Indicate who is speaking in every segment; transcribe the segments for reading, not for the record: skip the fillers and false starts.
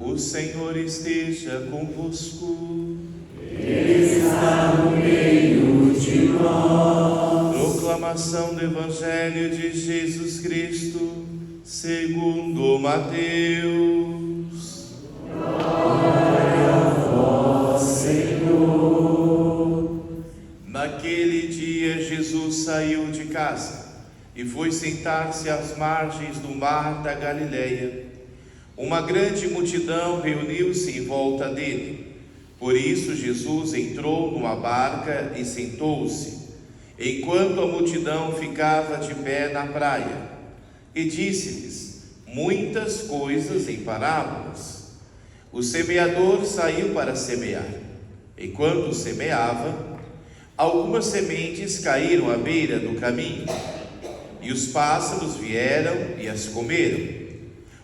Speaker 1: O Senhor esteja convosco.
Speaker 2: Ele está no meio de nós.
Speaker 1: Proclamação do Evangelho de Jesus Cristo, segundo Mateus.
Speaker 2: Glória a vós, Senhor.
Speaker 1: Naquele dia Jesus saiu de casa e foi sentar-se às margens do mar da Galileia. Uma grande multidão reuniu-se em volta dele. Por isso Jesus entrou numa barca e sentou-se, enquanto a multidão ficava de pé na praia, e disse-lhes muitas coisas em parábolas. O semeador saiu para semear. Enquanto semeava, algumas sementes caíram à beira do caminho, e os pássaros vieram e as comeram.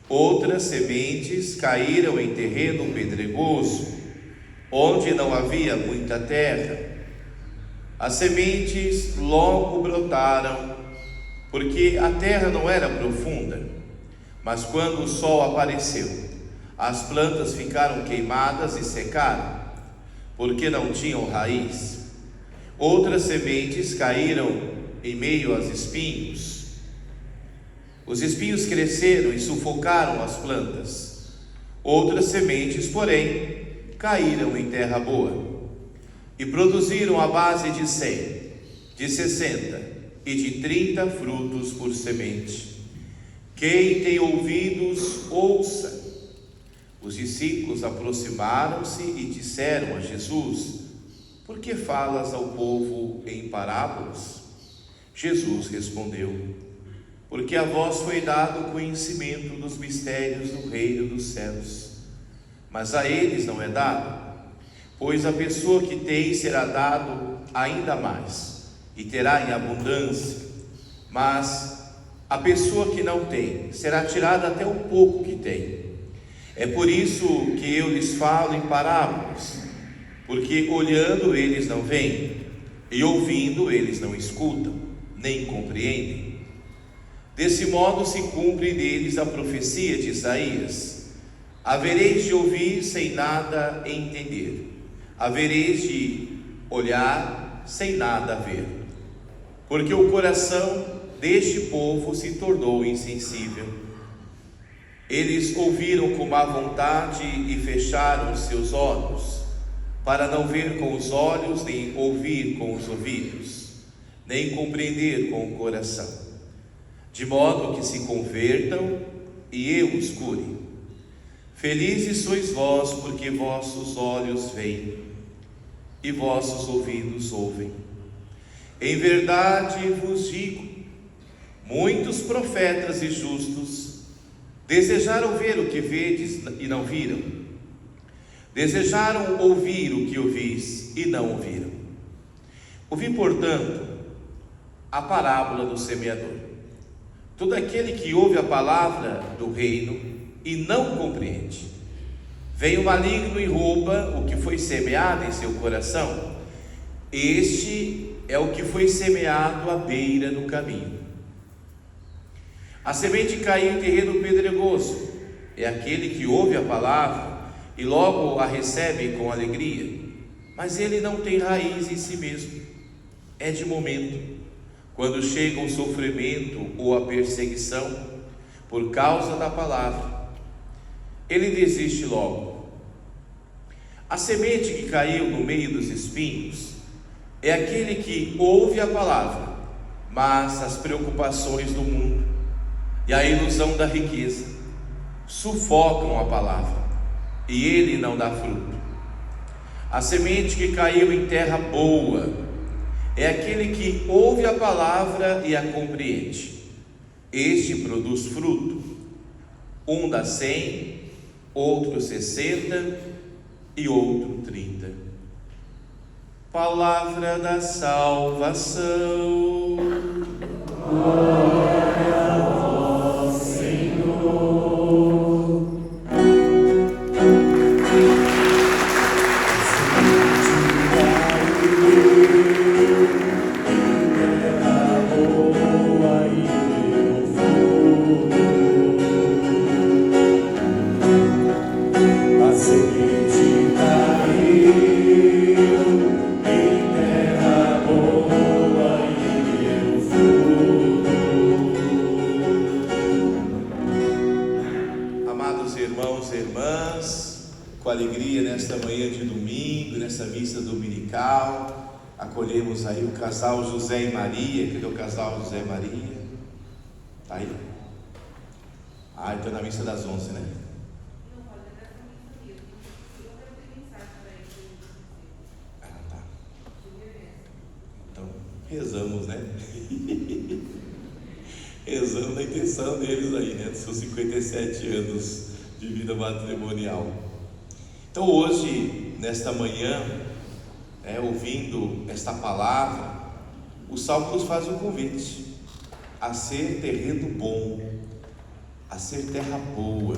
Speaker 1: Outras sementes caíram em terreno pedregoso, onde não havia muita terra. As sementes logo brotaram, porque a terra não era profunda. Mas quando o sol apareceu, as plantas ficaram queimadas e secaram, porque não tinham raiz. Outras sementes caíram em meio aos espinhos. Os espinhos cresceram e sufocaram as plantas. Outras sementes, porém, caíram em terra boa e produziram a base de 100, de 60 e de 30 frutos por semente. Quem tem ouvidos, ouça. Os discípulos aproximaram-se e disseram a Jesus: por que falas ao povo em parábolas? Jesus respondeu: porque a vós foi dado o conhecimento dos mistérios do reino dos céus, mas a eles não é dado, pois a pessoa que tem será dado ainda mais, e terá em abundância, mas a pessoa que não tem será tirada até o pouco que tem. É por isso que eu lhes falo em parábolas, porque olhando eles não veem, e ouvindo eles não escutam, nem compreendem. Desse modo se cumpre neles a profecia de Isaías: havereis de ouvir sem nada entender, havereis de olhar sem nada ver, porque o coração deste povo se tornou insensível. Eles ouviram com má vontade e fecharam os seus olhos, para não ver com os olhos, nem ouvir com os ouvidos, nem compreender com o coração, de modo que se convertam e eu os cure. Felizes sois vós, porque vossos olhos veem e vossos ouvidos ouvem. Em verdade vos digo, muitos profetas e justos desejaram ver o que vedes e não viram, desejaram ouvir o que ouvis e não ouviram. Ouvi, portanto, a parábola do semeador. Todo aquele que ouve a palavra do reino e não compreende, vem o maligno e rouba o que foi semeado em seu coração. Este é o que foi semeado à beira do caminho. A semente caiu em terreno pedregoso. É aquele que ouve a palavra e logo a recebe com alegria, mas ele não tem raiz em si mesmo. É de momento. Quando chega o sofrimento ou a perseguição por causa da palavra, ele desiste logo. A semente que caiu no meio dos espinhos é aquele que ouve a palavra, mas as preocupações do mundo e a ilusão da riqueza sufocam a palavra e ele não dá fruto. A semente que caiu em terra boa é aquele que ouve a palavra e a compreende. Este produz fruto, um dá 100, outro 60 e outro 30. Palavra da salvação.
Speaker 2: Glória a vós, Senhor. semente caiu em terra boa e deu fruto.
Speaker 1: Amados irmãos e irmãs, com alegria nesta manhã de domingo, nessa missa dominical, acolhemos aí o casal José e Maria. Cadê o casal José e Maria? Tá aí? Ah, então na missa das 11, né? Ah, tá. Então, rezamos, né? Rezando na intenção deles aí, né? Dos seus 57 anos de vida matrimonial. Então hoje, nesta manhã, ouvindo esta palavra, o Salmo nos faz um convite a ser terreno bom, a ser terra boa,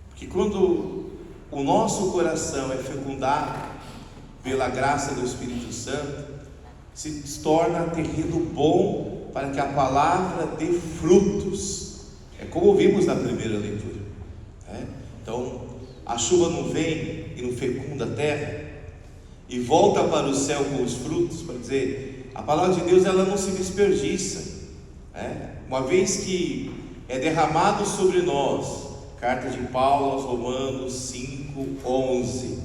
Speaker 1: porque quando o nosso coração é fecundado pela graça do Espírito Santo, se torna terreno bom para que a palavra dê frutos. É como vimos na primeira leitura, né? Então a chuva não vem e não fecunda a terra e volta para o céu com os frutos, para dizer, a palavra de Deus ela não se desperdiça, né? Uma vez que é derramado sobre nós, carta de Paulo aos Romanos 5:11,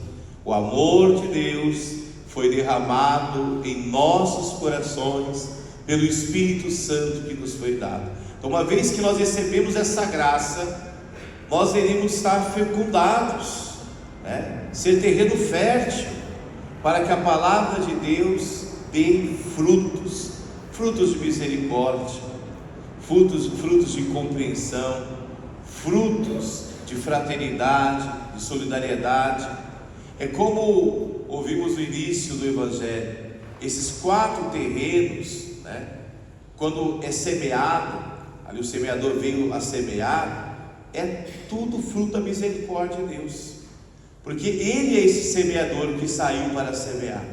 Speaker 1: o amor de Deus foi derramado em nossos corações pelo Espírito Santo que nos foi dado. Então, uma vez que nós recebemos essa graça, nós iremos estar fecundados, né? Ser terreno fértil, para que a palavra de Deus dê frutos, frutos de misericórdia, frutos de compreensão, frutos de fraternidade, de solidariedade. É como ouvimos no início do Evangelho, esses 4 terrenos, né? Quando é semeado, ali o semeador veio a semear, é tudo fruto da misericórdia de Deus, porque Ele é esse semeador que saiu para semear.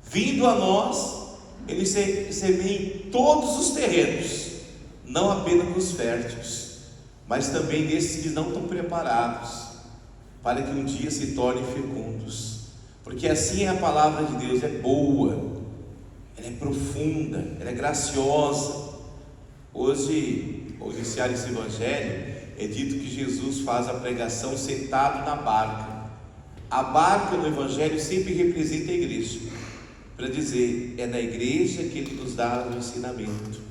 Speaker 1: Vindo a nós, Ele semeia em todos os terrenos, não apenas nos férteis, mas também nesses que não estão preparados, para que um dia se tornem fecundos, porque assim é a palavra de Deus, é boa, ela é profunda, ela é graciosa. Hoje, ao iniciar esse Evangelho, é dito que Jesus faz a pregação sentado na barca. A barca no Evangelho sempre representa a igreja, para dizer, é na igreja que Ele nos dá o ensinamento,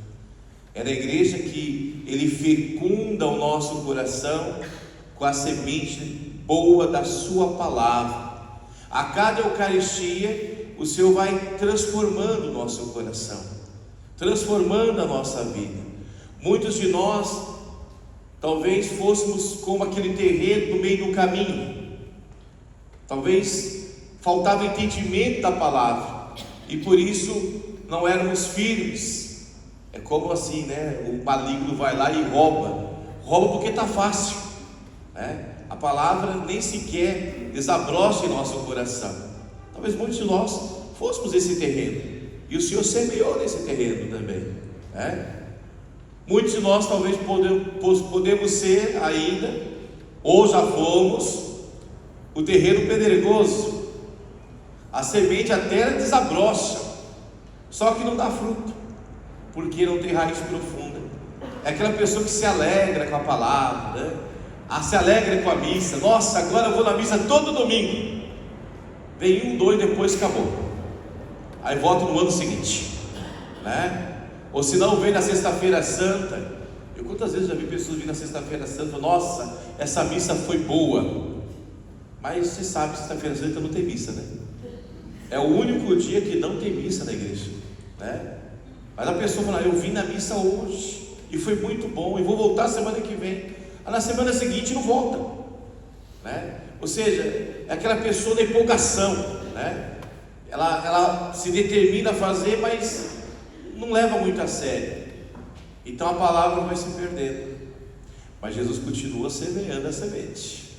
Speaker 1: é na igreja que Ele fecunda o nosso coração com a semente boa da sua palavra. A cada Eucaristia, o Senhor vai transformando o nosso coração, transformando a nossa vida. Muitos de nós talvez fôssemos como aquele terreno no meio do caminho, talvez faltava entendimento da palavra e por isso não éramos firmes. É como assim, né? O maligno vai lá e rouba porque está fácil, né? A palavra nem sequer desabrocha em nosso coração. Talvez muitos de nós fôssemos esse terreno, e o Senhor semeou nesse terreno também, né? Muitos de nós talvez podemos ser ainda, ou já fomos, o terreno pedregoso. A semente até desabrocha, só que não dá fruto, porque não tem raiz profunda. É aquela pessoa que se alegra com a palavra, né? Se alegra com a missa. Nossa, agora eu vou na missa todo domingo. Vem 1, 2, depois acabou. Aí volta no ano seguinte, né? Ou se não, vem na sexta-feira santa. Eu quantas vezes já vi pessoas vir na sexta-feira santa, nossa, essa missa foi boa. Mas você sabe, sexta-feira santa não tem missa, né? É o único dia que não tem missa na igreja, né? Mas a pessoa fala, eu vim na missa hoje e foi muito bom, e vou voltar semana que vem. Aí na semana seguinte não volta, né? Ou seja, é aquela pessoa da empolgação, né? Ela se determina a fazer, mas não leva muito a sério. Então a palavra vai se perdendo. Mas Jesus continua semeando a semente,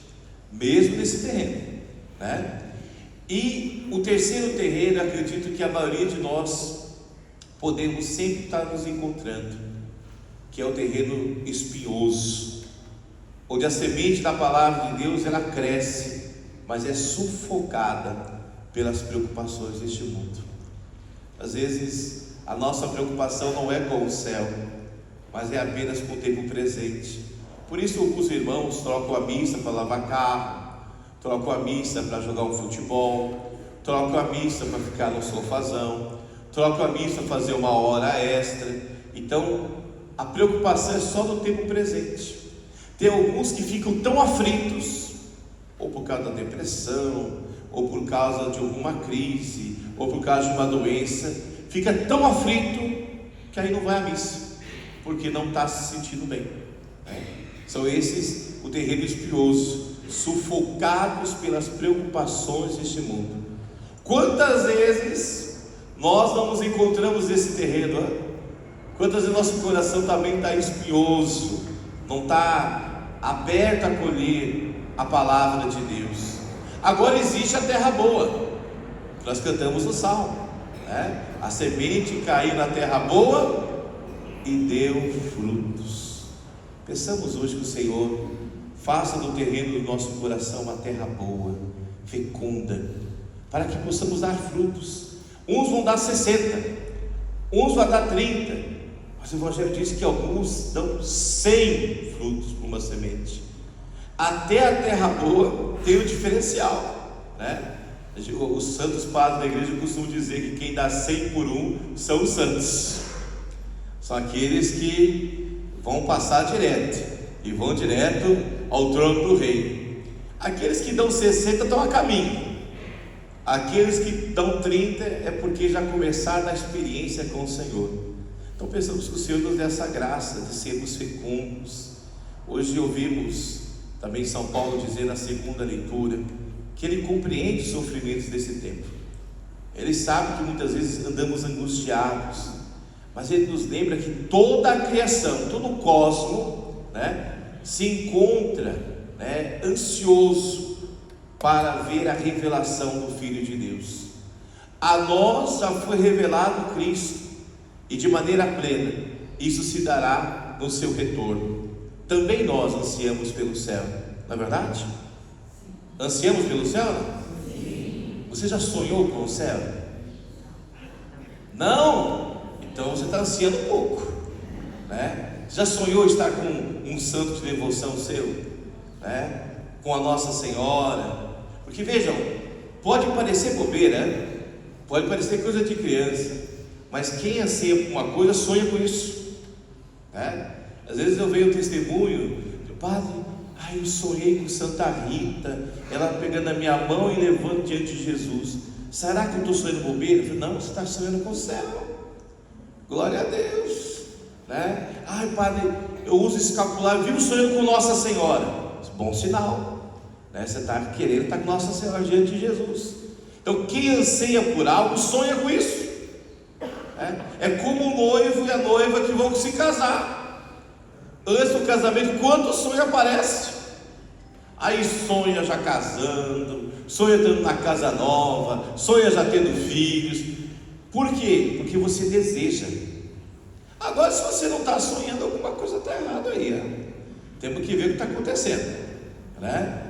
Speaker 1: mesmo nesse terreno, né? E o terceiro terreno, acredito que a maioria de nós podemos sempre estar nos encontrando, que é o terreno espinhoso. onde a semente da palavra de Deus ela cresce, mas é sufocada pelas preocupações deste mundo. Às vezes a nossa preocupação não é com o céu, mas é apenas com o tempo presente. Por isso os irmãos trocam a missa para lavar carro, trocam a missa para jogar um futebol, trocam a missa para ficar no sofazão, trocam a missa para fazer uma hora extra. Então a preocupação é só no tempo presente. Tem alguns que ficam tão aflitos, ou por causa da depressão, ou por causa de alguma crise, ou por causa de uma doença, fica tão aflito que aí não vai à missa, porque não está se sentindo bem, né? São esses o terreno espinhoso, sufocados pelas preocupações deste mundo. Quantas vezes nós não nos encontramos nesse terreno, né? Quantas vezes nosso coração também está espinhoso, não está aberto a acolher a palavra de Deus. Agora existe a terra boa, nós cantamos no Salmo, né? A semente caiu na terra boa e deu frutos. Pensamos hoje que o Senhor faça do terreno do nosso coração uma terra boa, fecunda, para que possamos dar frutos. Uns vão dar 60, uns vão dar 30, mas o Evangelho diz que alguns dão 100 frutos por uma semente. Até a terra boa tem um diferencial, né? Os santos padres da igreja costumam dizer que quem dá 100 por um são os santos. São aqueles que vão passar direto e vão direto ao trono do rei. Aqueles que dão 60 estão a caminho. Aqueles que dão 30 é porque já começaram a experiência com o Senhor. Então pensamos que o Senhor nos dê essa graça de sermos fecundos. Hoje ouvimos também São Paulo dizer na segunda leitura que ele compreende os sofrimentos desse tempo. Ele sabe que muitas vezes andamos angustiados, mas ele nos lembra que toda a criação, todo o cosmo, né, se encontra, né, ansioso para ver a revelação do Filho de Deus. A nós já foi revelado Cristo, e de maneira plena isso se dará no seu retorno. Também nós ansiamos pelo céu, não é verdade? Ansiamos pelo céu? Sim. Você já sonhou com o céu? Não? Então você está ansiando pouco, né? Já sonhou estar com um santo de devoção seu, né? Com a Nossa Senhora? Porque vejam, pode parecer bobeira, pode parecer coisa de criança, mas quem anseia por uma coisa sonha com isso, né? Às vezes eu vejo o testemunho do padre: eu sonhei com Santa Rita, ela pegando a minha mão e levando diante de Jesus. Será que eu estou sonhando bobeira? Eu falei: não, você está sonhando com o céu. Glória a Deus, né? Padre, eu uso escapulário, vivo sonhando com Nossa Senhora. Bom sinal, né? Você está querendo estar com Nossa Senhora diante de Jesus. Então quem anseia por algo sonha com isso, né? É como o noivo e a noiva que vão se casar. Antes do casamento, quanto sonho aparece? Aí sonha já casando, sonha tendo uma casa nova, sonha já tendo filhos. Por quê? Porque você deseja. Agora, se você não está sonhando, alguma coisa está errada aí, ó. Temos que ver o que está acontecendo, né?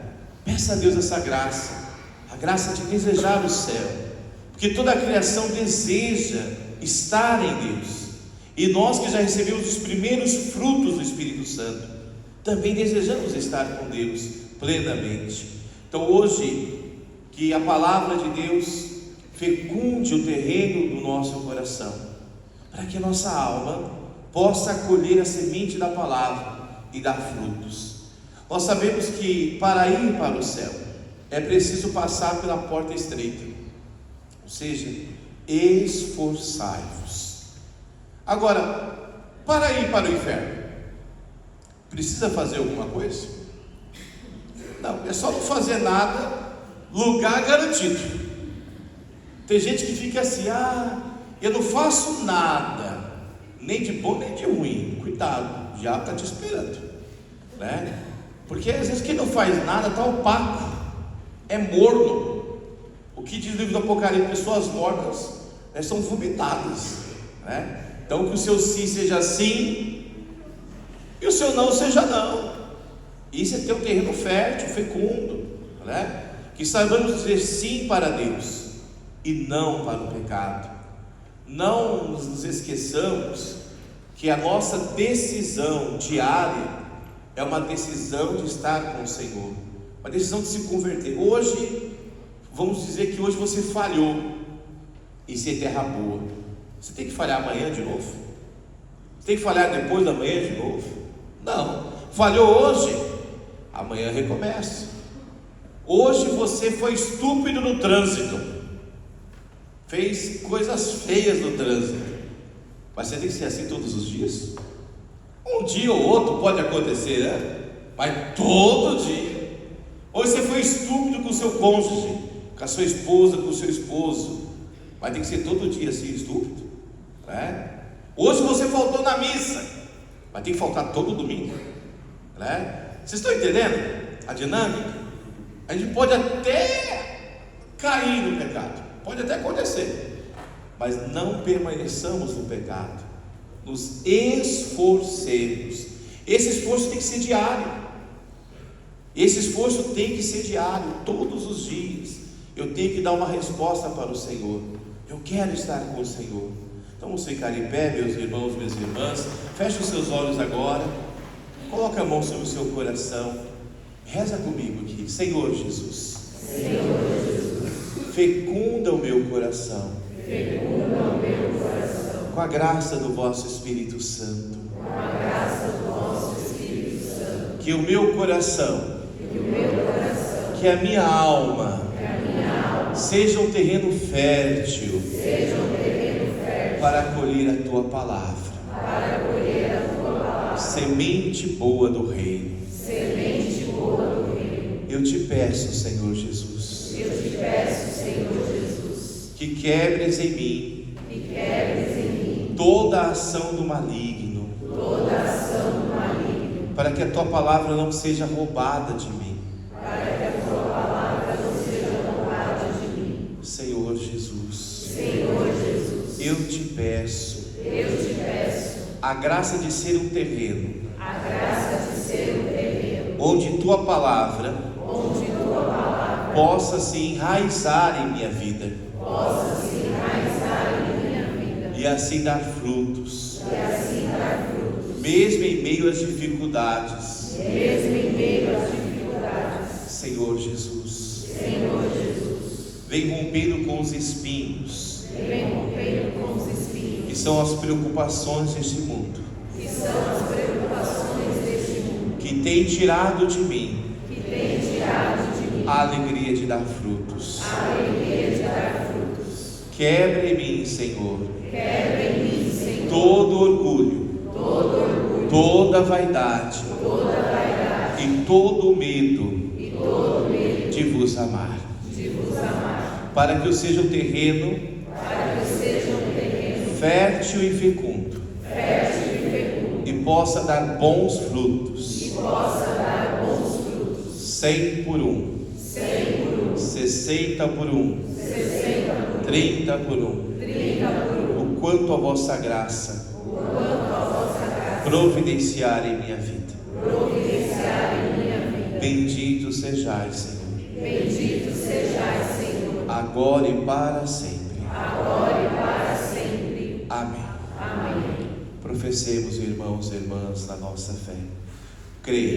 Speaker 1: Peça a Deus essa graça, a graça de desejar o céu, porque toda a criação deseja estar em Deus. E nós que já recebemos os primeiros frutos do Espírito Santo, também desejamos estar com Deus plenamente. Então hoje, que a palavra de Deus fecunde o terreno do nosso coração, para que a nossa alma possa acolher a semente da palavra e dar frutos. Nós sabemos que para ir para o céu é preciso passar pela porta estreita, ou seja, esforçai-vos. Agora, para ir para o inferno, precisa fazer alguma coisa? Não, é só não fazer nada, lugar garantido. Tem gente que fica assim: eu não faço nada, nem de bom nem de ruim. Cuidado, o diabo está te esperando, né? Porque às vezes quem não faz nada está opaco, é morno. O que diz o livro do Apocalipse: pessoas mortas, né, são vomitadas, né? Então que o seu sim seja sim e o seu não seja não. Isso é ter um terreno fértil, fecundo, né? Que saibamos dizer sim para Deus e não para o pecado. Não nos esqueçamos que a nossa decisão diária é uma decisão de estar com o Senhor, uma decisão de se converter. Hoje, vamos dizer que hoje você falhou em ser terra boa. Você tem que falhar amanhã de novo? Você tem que falhar depois da manhã de novo? Não. Falhou hoje, amanhã recomeça. Hoje você foi estúpido no trânsito, fez coisas feias no trânsito, mas você tem que ser assim todos os dias? Um dia ou outro pode acontecer, né? Mas todo dia. Hoje você foi estúpido com o seu cônjuge, com a sua esposa, com o seu esposo, mas tem que ser todo dia assim estúpido, né? Hoje você faltou na missa, mas tem que faltar todo domingo, né? Vocês estão entendendo a dinâmica? A gente pode até cair no pecado, pode até acontecer, mas não permaneçamos no pecado, nos esforcemos. Esse esforço tem que ser diário, esse esforço tem que ser diário, todos os dias. Eu tenho que dar uma resposta para o Senhor. Eu quero estar com o Senhor. Então vamos ficar em pé, meus irmãos, minhas irmãs. Feche os seus olhos agora, coloque a mão sobre o seu coração, reza comigo aqui. Senhor Jesus, fecunda o meu coração, com a graça do vosso Espírito Santo, que o meu coração, que a minha alma seja um terreno fértil para acolher a tua palavra, semente boa do reino. Eu te peço, Senhor Jesus, que quebres em mim toda a ação do maligno, para que a tua palavra não seja roubada de mim. Senhor Jesus, eu te peço a graça de ser um terreno onde tua palavra possa se enraizar em minha vida e assim dar frutos, mesmo em meio às dificuldades. Senhor Jesus, vem rompendo com os espinhos, que são as preocupações deste mundo, que tem tirado de mim a alegria de dar frutos. Quebra em mim, Senhor, todo orgulho, toda vaidade e todo medo de vos amar, para que eu seja um terreno fértil e fecundo, e possa dar bons frutos, 100 por 1, 60 por 1, 30 por 1, o quanto a vossa graça providenciar em minha vida. Bendito sejais, Senhor, agora e para sempre. Amém. Professemos, irmãos e irmãs, na nossa fé. Creio